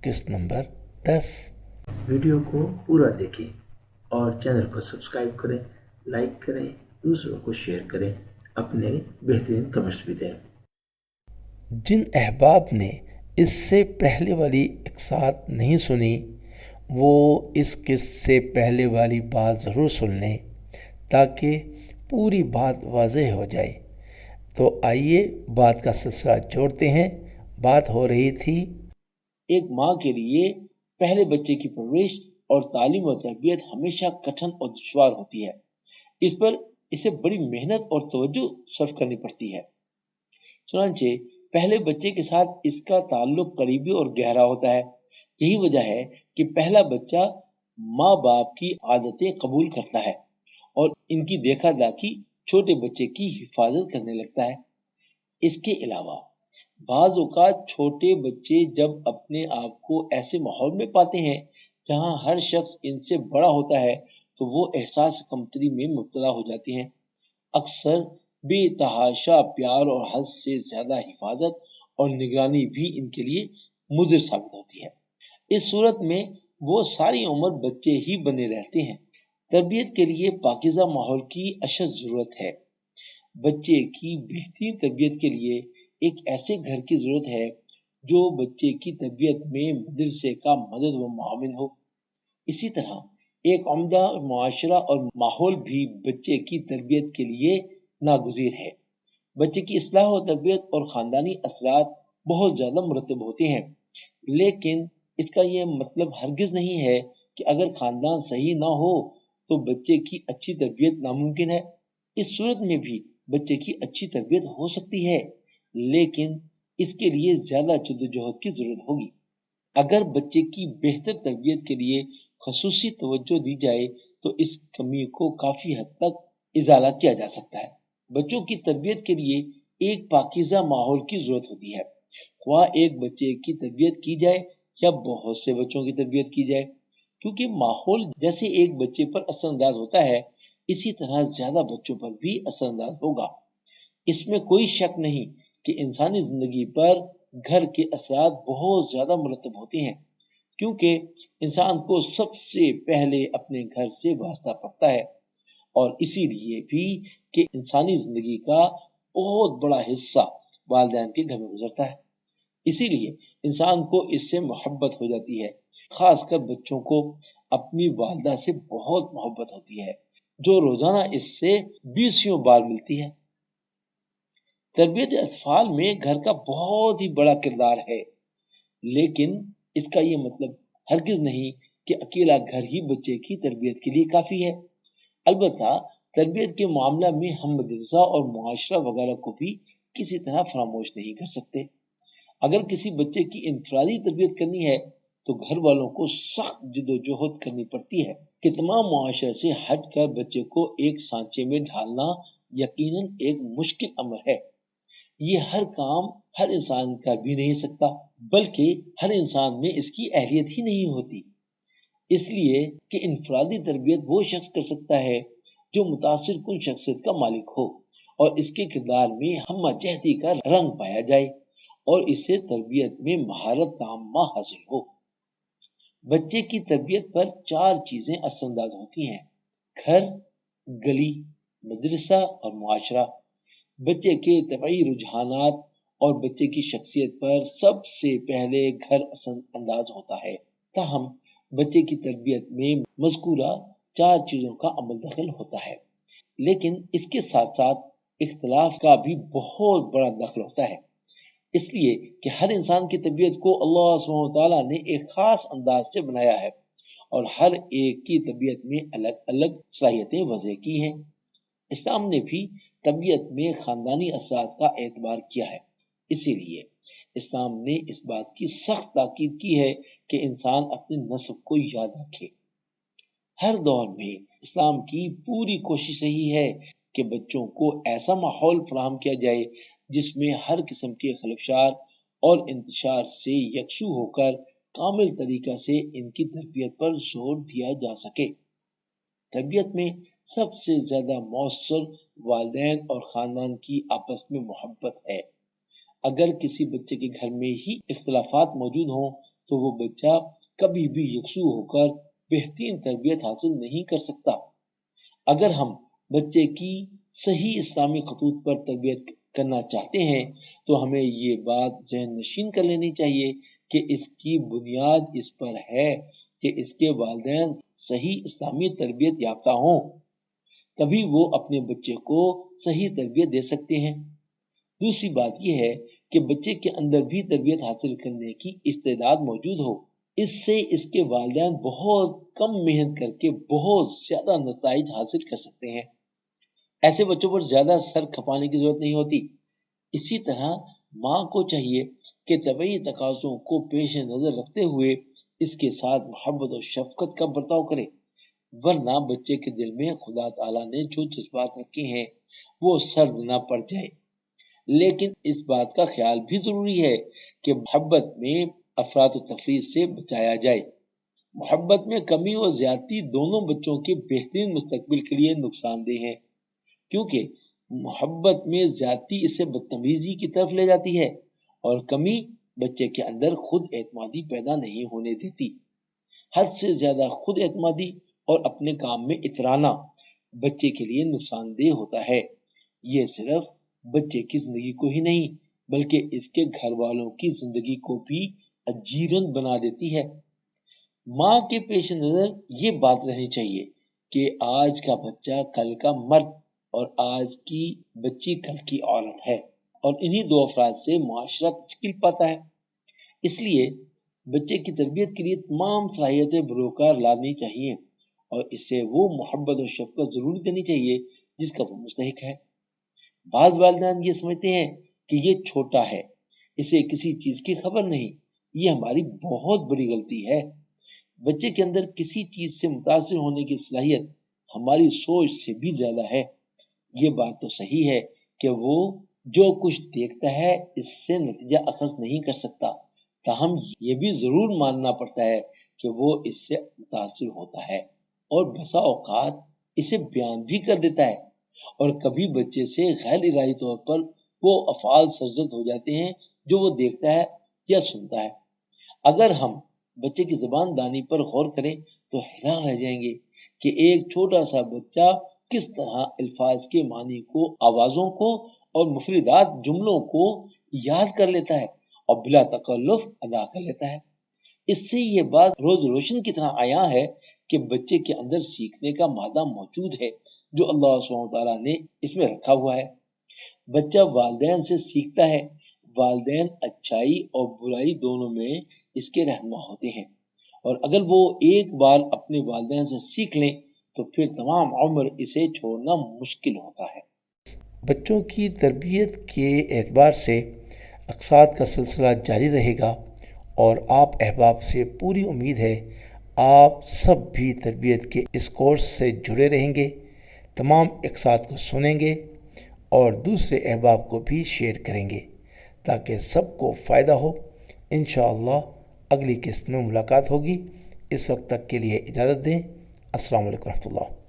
قسط number 10۔ Video کو پورا دیکھیں اور چینل کو سبسکرائب کریں، لائک کریں، دوسروں کو شیئر کریں، اپنے بہترین کمنٹس بھی دیں۔ جن احباب نے اس سے پہلے والی اقساط نہیں سنی وہ اس قسط سے پہلے والی بات ضرور سن لیں تاکہ پوری بات واضح ہو جائے۔ تو آئیے بات کا سلسلہ جوڑتے ہیں۔ بات ہو رہی تھی ایک ماں کے لیے پہلے بچے کی پرورش اور تعلیم و تربیت ہمیشہ کٹھن اور دشوار ہوتی ہے۔ اس پر اسے بڑی محنت اور توجہ صرف کرنی پڑتی ہے۔ چنانچہ پہلے بچے کے ساتھ اس کا تعلق قریبی اور گہرا ہوتا ہے۔ یہی وجہ ہے کہ پہلا بچہ ماں باپ کی عادتیں قبول کرتا ہے اور ان کی دیکھا داکھی چھوٹے بچے کی حفاظت کرنے لگتا ہے۔ اس کے علاوہ بعض اوقات چھوٹے بچے جب اپنے آپ کو ایسے ماحول میں پاتے ہیں جہاں ہر شخص ان سے بڑا ہوتا ہے تو وہ احساس کمتری میں مبتلا ہو جاتے ہیں۔ اکثر بے تحاشا پیار اور حد سے زیادہ حفاظت اور نگرانی بھی ان کے لیے مضر ثابت ہوتی ہے۔ اس صورت میں وہ ساری عمر بچے ہی بنے رہتے ہیں۔ تربیت کے لیے پاکیزہ ماحول کی اشد ضرورت ہے۔ بچے کی بہترین تربیت کے لیے ایک ایسے گھر کی ضرورت ہے جو بچے کی تربیت میں مدرسے کا مدد و معاون ہو۔ اسی طرح ایک عمدہ معاشرہ اور ماحول بھی بچے کی تربیت کے لیے ناگزیر ہے۔ بچے کی اصلاح و تربیت اور خاندانی اثرات بہت زیادہ مرتب ہوتے ہیں، لیکن اس کا یہ مطلب ہرگز نہیں ہے کہ اگر خاندان صحیح نہ ہو تو بچے کی اچھی تربیت ناممکن ہے۔ اس صورت میں بھی بچے کی اچھی تربیت ہو سکتی ہے، لیکن اس کے لیے زیادہ جدوجہد کی ضرورت ہوگی۔ اگر بچے کی بہتر تربیت کے لیے خصوصی توجہ دی جائے تو اس کمی کو کافی حد تک ازالہ کیا جا سکتا ہے۔ بچوں کی تربیت کے لیے ایک پاکیزہ ماحول کی ضرورت ہوتی ہے، خواہ ایک بچے کی تربیت کی جائے یا بہت سے بچوں کی تربیت کی جائے، کیونکہ ماحول جیسے ایک بچے پر اثر انداز ہوتا ہے اسی طرح زیادہ بچوں پر بھی اثر انداز ہوگا۔ اس میں کوئی شک نہیں کہ انسانی زندگی پر گھر کے اثرات بہت زیادہ مرتب ہوتے ہیں، کیونکہ انسان کو سب سے پہلے اپنے گھر سے واسطہ پڑتا ہے، اور اسی لیے بھی کہ انسانی زندگی کا بہت بڑا حصہ والدین کے گھر میں گزرتا ہے، اسی لیے انسان کو اس سے محبت ہو جاتی ہے۔ خاص کر بچوں کو اپنی والدہ سے بہت محبت ہوتی ہے جو روزانہ اس سے 20 بار ملتی ہے۔ تربیت اطفال میں گھر کا بہت ہی بڑا کردار ہے، لیکن اس کا یہ مطلب ہرگز نہیں کہ اکیلا گھر ہی بچے کی تربیت کے لیے کافی ہے۔ البتہ تربیت کے معاملہ میں ہم مدرسہ اور معاشرہ وغیرہ کو بھی کسی طرح فراموش نہیں کر سکتے۔ اگر کسی بچے کی انفرادی تربیت کرنی ہے تو گھر والوں کو سخت جدوجہد کرنی پڑتی ہے کہ تمام معاشرے سے ہٹ کر بچے کو ایک سانچے میں ڈھالنا یقیناً ایک مشکل امر ہے۔ یہ ہر کام ہر انسان کر بھی نہیں سکتا، بلکہ ہر انسان میں اس کی اہلیت ہی نہیں ہوتی۔ اس لیے کہ انفرادی تربیت وہ شخص کر سکتا ہے جو متاثر کن شخصیت کا مالک ہو اور اس کے کردار میں ہمہ جہتی کا رنگ پایا جائے اور اسے تربیت میں مہارت تامہ حاصل ہو۔ بچے کی تربیت پر 4 چیزیں اثر انداز ہوتی ہیں: گھر، گلی، مدرسہ اور معاشرہ۔ بچے کے طبعی رجحانات اور بچے کی شخصیت پر سب سے پہلے گھر اثر انداز ہوتا ہے۔ تاہم بچے کی تربیت میں مذکورہ 4 چیزوں کا عمل دخل ہوتا ہے، لیکن اس کے ساتھ ساتھ اختلاف کا بھی بہت بڑا دخل ہوتا ہے، اس لیے کہ ہر انسان کی طبیعت کو اللہ سبحانہ وتعالیٰ نے ایک خاص انداز سے بنایا ہے اور ہر ایک کی طبیعت میں الگ الگ صلاحیتیں وضع کی ہیں۔ اسلام نے بھی طبیعت میں خاندانی اثرات کا اعتبار کیا ہے، اسی لیے اسلام نے اس بات کی سخت تاکید کی ہے کہ انسان اپنے نسب کو یاد رکھے۔ ہر دور میں اسلام کی پوری کوشش یہی ہے کہ بچوں کو ایسا ماحول فراہم کیا جائے جس میں ہر قسم کے خلفشار اور انتشار سے یکسو ہو کر کامل طریقہ سے ان کی تربیت پر زور دیا جا سکے۔ تربیت میں سب سے زیادہ مؤثر والدین اور خاندان کی آپس میں محبت ہے۔ اگر کسی بچے کے گھر میں ہی اختلافات موجود ہوں تو وہ بچہ کبھی بھی یکسو ہو کر بہترین تربیت حاصل نہیں کر سکتا۔ اگر ہم بچے کی صحیح اسلامی خطوط پر تربیت کرنا چاہتے ہیں تو ہمیں یہ بات ذہن نشین کر لینی چاہیے کہ اس کی بنیاد اس پر ہے کہ اس کے والدین صحیح اسلامی تربیت یافتہ ہوں، تبھی وہ اپنے بچے کو صحیح تربیت دے سکتے ہیں۔ دوسری بات یہ ہے کہ بچے کے اندر بھی تربیت حاصل کرنے کی استعداد موجود ہو، اس سے اس کے والدین بہت کم محنت کر کے بہت زیادہ نتائج حاصل کر سکتے ہیں۔ ایسے بچوں پر زیادہ سر کھپانے کی ضرورت نہیں ہوتی۔ اسی طرح ماں کو چاہیے کہ طبعی تقاضوں کو پیش نظر رکھتے ہوئے اس کے ساتھ محبت اور شفقت کا برتاؤ کرے، ورنہ بچے کے دل میں خدا تعالیٰ نے جو جذبات رکھے ہیں وہ سرد نہ پڑ جائے۔ لیکن اس بات کا خیال بھی ضروری ہے کہ محبت میں افراط و تفریط سے بچایا جائے۔ محبت میں کمی اور زیادتی دونوں بچوں کے بہترین مستقبل کے لیے نقصان دہ ہے، کیونکہ محبت میں زیادتی اسے بدتمیزی کی طرف لے جاتی ہے اور کمی بچے کے اندر خود اعتمادی پیدا نہیں ہونے دیتی۔ حد سے زیادہ خود اعتمادی اور اپنے کام میں اترانا بچے کے لیے نقصان دہ ہوتا ہے۔ یہ صرف بچے کی زندگی کو ہی نہیں بلکہ اس کے گھر والوں کی زندگی کو بھی اجیرن بنا دیتی ہے۔ ماں کے پیش نظر یہ بات رہنی چاہیے کہ آج کا بچہ کل کا مرد اور آج کی بچی کل کی عورت ہے، اور انہی دو افراد سے معاشرہ تشکیل پاتا ہے۔ اس لیے بچے کی تربیت کے لیے تمام صلاحیتیں بروکار لانی چاہیے اور اسے وہ محبت اور شفقت ضرور دینی چاہیے جس کا وہ مستحق ہے۔ بعض والدین یہ سمجھتے ہیں کہ یہ چھوٹا ہے، اسے کسی چیز کی خبر نہیں۔ یہ ہماری بہت بڑی غلطی ہے۔ بچے کے اندر کسی چیز سے متاثر ہونے کی صلاحیت ہماری سوچ سے بھی زیادہ ہے۔ یہ بات تو صحیح ہے کہ وہ جو کچھ دیکھتا ہے اس سے نتیجہ اخذ نہیں کر سکتا، تاہم یہ بھی ضرور ماننا پڑتا ہے کہ وہ اس سے متاثر ہوتا ہے اور بسا اوقات اسے بیان بھی کر دیتا ہے، اور کبھی بچے سے غیر ارادی طور پر وہ افعال سرزد ہو جاتے ہیں جو وہ دیکھتا ہے یا سنتا ہے۔ اگر ہم بچے کی زبان دانی پر غور کریں تو حیران رہ جائیں گے کہ ایک چھوٹا سا بچہ کس طرح الفاظ کے معنی کو، آوازوں کو اور مفردات جملوں کو یاد کر لیتا ہے اور بلا تکلف ادا کر لیتا ہے۔ اس سے یہ بات روز روشن کی طرح عیاں ہے کہ بچے کے اندر سیکھنے کا مادہ موجود ہے جو اللہ سبحانہ وتعالیٰ نے اس میں رکھا ہوا ہے۔ بچہ والدین سے سیکھتا ہے، والدین اچھائی اور برائی دونوں میں اس کے رہنما ہوتے ہیں، اور اگر وہ ایک بار اپنے والدین سے سیکھ لیں تو پھر تمام عمر اسے چھوڑنا مشکل ہوتا ہے۔ بچوں کی تربیت کے اعتبار سے اقساط کا سلسلہ جاری رہے گا، اور آپ احباب سے پوری امید ہے آپ سب بھی تربیت کے اس کورس سے جڑے رہیں گے، تمام اقساط کو سنیں گے اور دوسرے احباب کو بھی شیئر کریں گے تاکہ سب کو فائدہ ہو۔ انشاءاللہ اگلی قسط میں ملاقات ہوگی۔ اس وقت تک کے لیے اجازت دیں۔ السلام علیکم ورحمۃ اللہ۔